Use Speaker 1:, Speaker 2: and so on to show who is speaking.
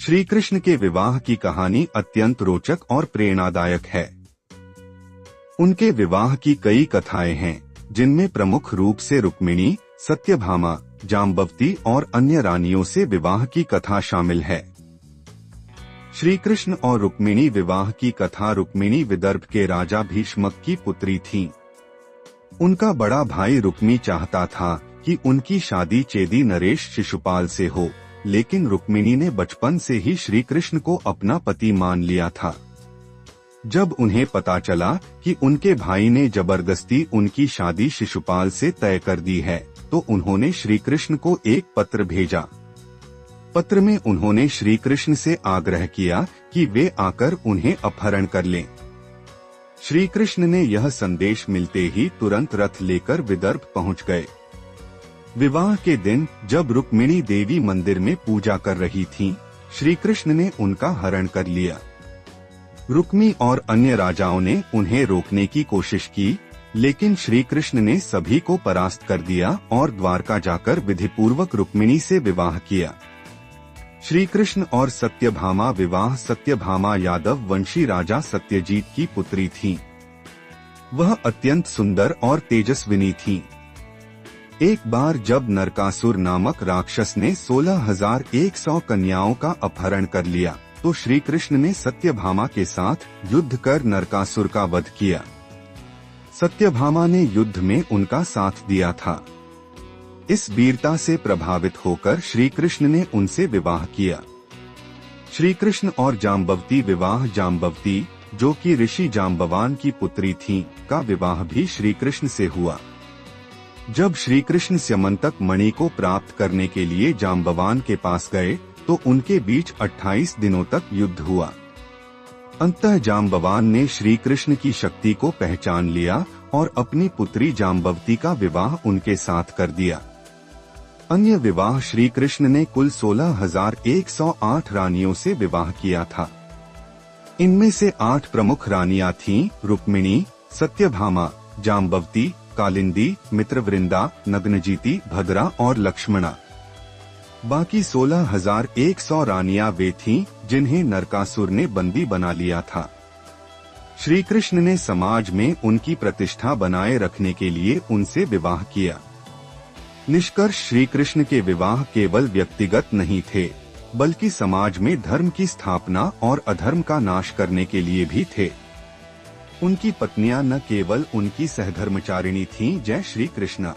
Speaker 1: श्री कृष्ण के विवाह की कहानी अत्यंत रोचक और प्रेरणादायक है। उनके विवाह की कई कथाएं हैं, जिनमें प्रमुख रूप से रुक्मिणी, सत्यभामा, जाम्बवती और अन्य रानियों से विवाह की कथा शामिल है। श्री कृष्ण और रुक्मिणी विवाह की कथा। रुक्मिणी विदर्भ के राजा भीष्मक की पुत्री थीं। उनका बड़ा भाई रुक्मी चाहता था कि उनकी शादी चेदी नरेश शिशुपाल से हो, लेकिन रुक्मिणी ने बचपन से ही श्री कृष्ण को अपना पति मान लिया था। जब उन्हें पता चला कि उनके भाई ने जबरदस्ती उनकी शादी शिशुपाल से तय कर दी है, तो उन्होंने श्री कृष्ण को एक पत्र भेजा। पत्र में उन्होंने श्री कृष्ण से आग्रह किया कि वे आकर उन्हें अपहरण कर लें। श्री कृष्ण ने यह संदेश मिलते ही तुरंत रथ लेकर विदर्भ पहुंच गए। विवाह के दिन जब रुक्मिणी देवी मंदिर में पूजा कर रही थीं, श्री कृष्ण ने उनका हरण कर लिया। रुक्मी और अन्य राजाओं ने उन्हें रोकने की कोशिश की, लेकिन श्री कृष्ण ने सभी को परास्त कर दिया और द्वारका जाकर विधिपूर्वक रुक्मिणी से विवाह किया। श्री कृष्ण और सत्यभामा विवाह। सत्यभामा यादव वंशी राजा सत्यजीत की पुत्री थीं। वह अत्यंत सुंदर और तेजस्विनी थीं। एक बार जब नरकासुर नामक राक्षस ने 16,100 कन्याओं का अपहरण कर लिया, तो श्री कृष्ण ने सत्यभामा के साथ युद्ध कर नरकासुर का वध किया। सत्यभामा ने युद्ध में उनका साथ दिया था। इस वीरता से प्रभावित होकर श्री कृष्ण ने उनसे विवाह किया। श्री कृष्ण और जाम्बवती विवाह। जाम्बवती, जो कि ऋषि जाम्बवान की पुत्री थीं, का विवाह भी श्री कृष्ण से हुआ। जब श्री कृष्ण स्यमंतक मणि को प्राप्त करने के लिए जाम्बवान के पास गए, तो उनके बीच 28 दिनों तक युद्ध हुआ। अंततः जाम्बवान ने श्री कृष्ण की शक्ति को पहचान लिया और अपनी पुत्री जाम्बवती का विवाह उनके साथ कर दिया। अन्य विवाह। श्री कृष्ण ने कुल 16,108 रानियों से विवाह किया था। इनमें से 8 प्रमुख रानियां थीं: रुक्मिणी, सत्यभामा, जाम्बवती, कालिंदी, मित्रवृंदा, नग्नजीति, भद्रा और लक्ष्मणा। बाकी 16,100 रानियां वे थीं जिन्हें नरकासुर ने बंदी बना लिया था। श्री कृष्ण ने समाज में उनकी प्रतिष्ठा बनाए रखने के लिए उनसे विवाह किया। निष्कर्ष, श्री कृष्ण के विवाह केवल व्यक्तिगत नहीं थे, बल्कि समाज में धर्म की स्थापना और अधर्म का नाश करने के लिए भी थे। उनकी पत्नियां न केवल उनकी सहधर्मचारिणी थीं। जय श्री कृष्ण।